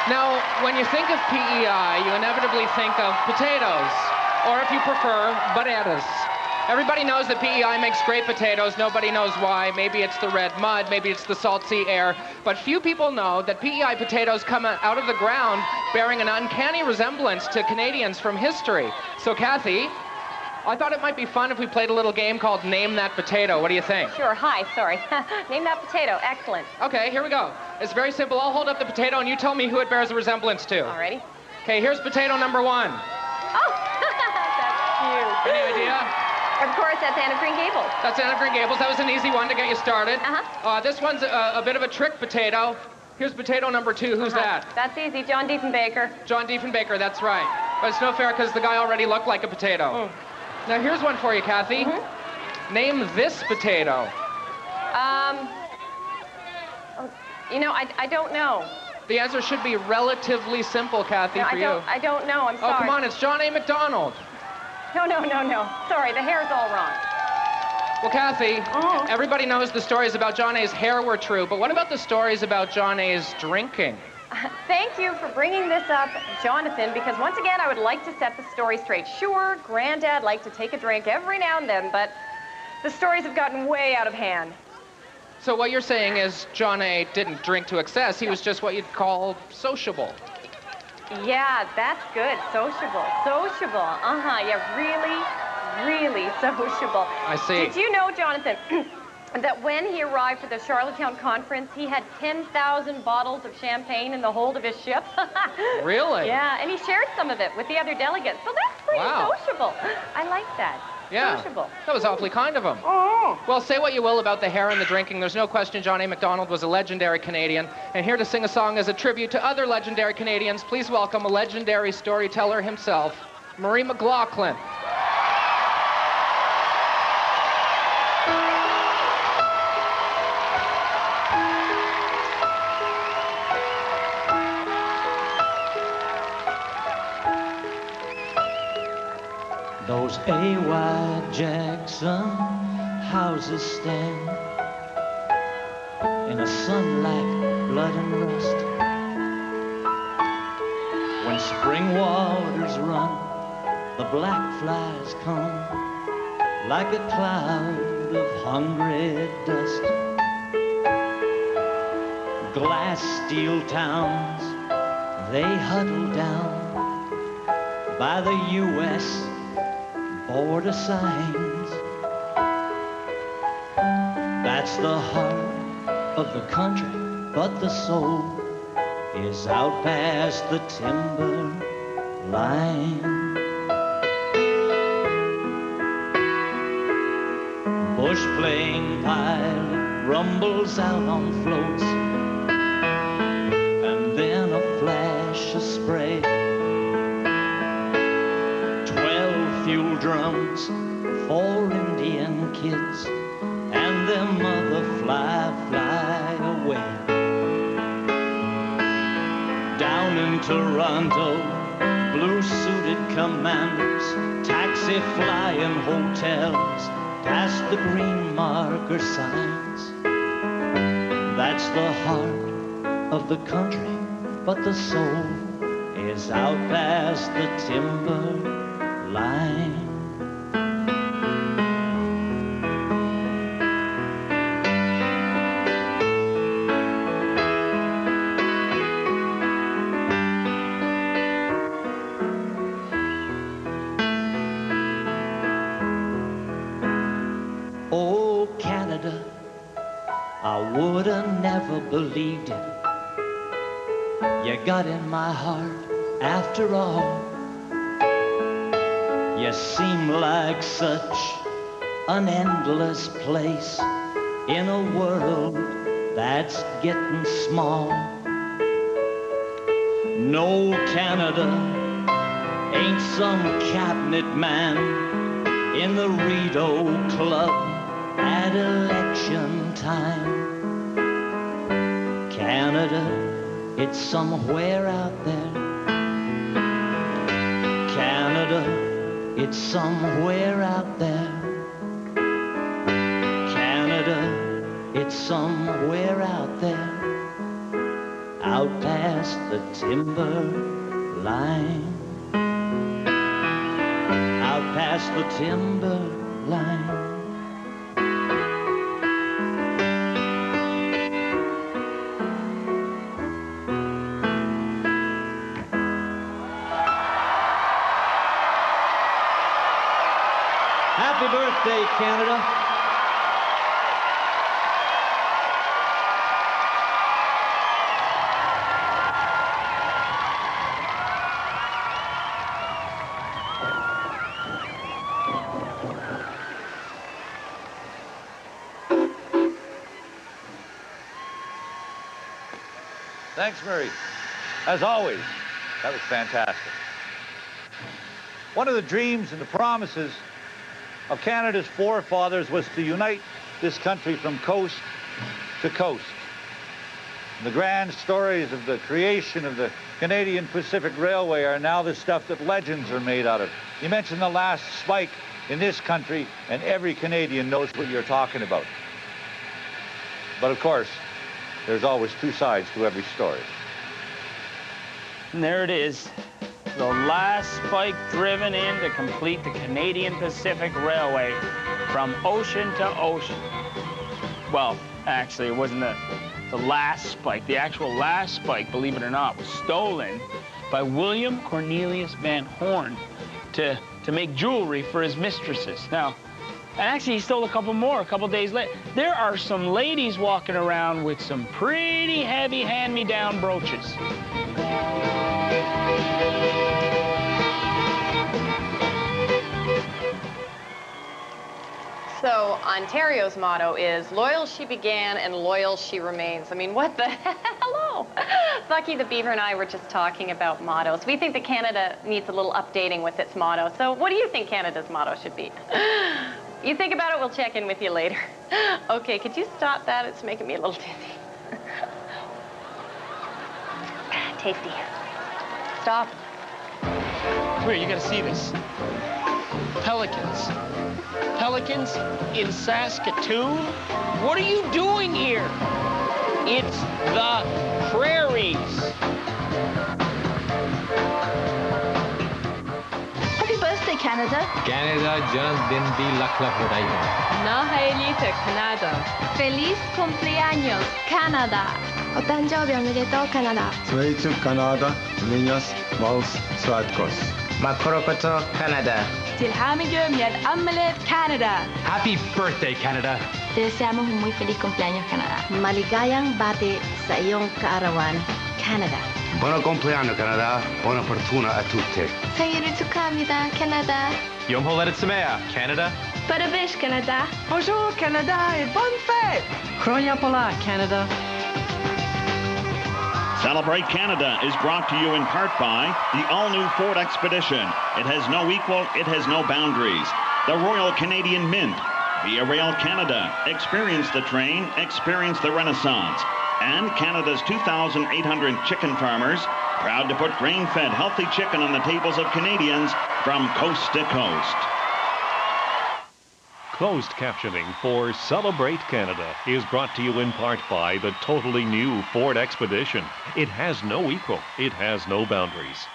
Now, when you think of PEI, you inevitably think of potatoes, or if you prefer, potatoes. Everybody knows that PEI makes great potatoes. Nobody knows why. Maybe it's the red mud, maybe it's the salt sea air. But few people know that PEI potatoes come out of the ground bearing an uncanny resemblance to Canadians from history. So, Kathy, I thought it might be fun if we played a little game called Name That Potato. What do you think? Sure. Hi. Sorry. Name that potato. Excellent. Okay, here we go. It's very simple. I'll hold up the potato and you tell me who it bears a resemblance to. Alrighty. Okay, here's potato number 1. Oh, that's cute. Any idea? Of course, that's Anne of Green Gables. That's Anne of Green Gables. That was an easy one to get you started. Uh-huh. This one's a bit of a trick potato. Here's potato number 2. Who's that? That's easy. John Diefenbaker. John Diefenbaker, that's right. But it's no fair because the guy already looked like a potato. Now here's one for you, Kathy. Name this potato. You know, I don't know. The answer should be relatively simple, Kathy, No, for you. I don't know. I'm sorry. Oh, come on, it's John A. MacDonald. No. Sorry, the hair's all wrong. Well, Kathy, everybody knows the stories about John A.'s hair were true, but what about the stories about John A.'s drinking? Thank you for bringing this up, Jonathan, because once again, I would like to set the story straight. Sure, Granddad liked to take a drink every now and then, but the stories have gotten way out of hand. So what you're saying is John A. didn't drink to excess. He was just what you'd call sociable. Yeah, that's good. Sociable. Yeah, really sociable. I see. Did you know, Jonathan, that when he arrived for the Charlottetown conference, he had 10,000 bottles of champagne in the hold of his ship? Really? Yeah, and he shared some of it with the other delegates. So that's pretty sociable. I like that. Yeah. Sociable. That was awfully kind of him. Well, say what you will about the hair and the drinking. There's no question John A. MacDonald was a legendary Canadian. And here to sing a song as a tribute to other legendary Canadians, please welcome a legendary storyteller himself, Marie McLauglen. Those A.Y. Jackson houses stand in a sun like blood and rust. When spring waters run, the black flies come like a cloud of hungry dust. Glass steel towns, they huddle down by the U.S. border signs. That's the heart of the country, but the soul is out past the timber line. Bush plane pilot rumbles out on floats, and then a flash of spray. 12 fuel drums for Indian kids, and their mother fly away. Down in Toronto, blue-suited commanders taxi flying hotels past the green marker signs. That's the heart of the country, but the soul is out past the timber line. Oh, Canada, I would've never believed it. You got in my heart after all. You seem like such an endless place in a world that's getting small. No, Canada ain't some cabinet man in the Rideau Club at election time. Canada, it's somewhere out there. Canada, it's somewhere out there. Canada, it's somewhere out there. out past the timber line. Out past the timber line. Happy birthday, Canada. Thanks, Murray. As always, that was fantastic. One of the dreams and the promises of Canada's forefathers was to unite this country from coast to coast. And the grand stories of the creation of the Canadian Pacific Railway are now the stuff that legends are made out of. You mentioned the last spike in this country, and every Canadian knows what you're talking about. But of course, there's always two sides to every story. And there it is. The last spike driven in to complete the Canadian Pacific Railway from ocean to ocean. Well, actually, it wasn't the last spike. The actual last spike, believe it or not, was stolen by William Cornelius Van Horn to make jewelry for his mistresses. Now, and actually, he stole a couple more a couple days later. There are some ladies walking around with some pretty heavy hand-me-down brooches. So Ontario's motto is, loyal she began and loyal she remains. I mean, what the hello? Bucky the Beaver and I were just talking about mottos. We think that Canada needs a little updating with its motto. So what do you think Canada's motto should be? You think about it, we'll check in with you later. Okay, could you stop that? It's making me a little dizzy. Tasty. Stop. Come here, you gotta see this. Pelicans. Pelicans in Saskatoon? What are you doing here? It's the prairies. Happy birthday, Canada. Canada jन्मदिन भी लख लख बधाई हो। Nahaelite Canada. Feliz cumpleaños, Canada. お誕生日おめでとう、カナダ。Sveiki, Kanada, Linjas, Vals, Svētkos. Makorokoto, Canada. Tilhamige med Amelet Canada. Happy birthday, Canada. Te deseamos un muy feliz cumpleaños, Canada. Maligayang bati sa iyong kaarawan, Canada. Buon compleanno, Canada. Buona fortuna a tutti. 생일을 축하합니다, Canada. Yom Holedet Sameach, Canada. Parabéns, Canada. Bonjour Canada et bonne fête. Kronya Pola, Canada. Celebrate Canada is brought to you in part by the all-new Ford Expedition. It has no equal, it has no boundaries. The Royal Canadian Mint. Via Rail Canada. Experience the train, experience the Renaissance. And Canada's 2,800 chicken farmers, proud to put grain-fed, healthy chicken on the tables of Canadians from coast to coast. Closed captioning for Celebrate Canada is brought to you in part by the totally new Ford Expedition. It has no equal. It has no boundaries.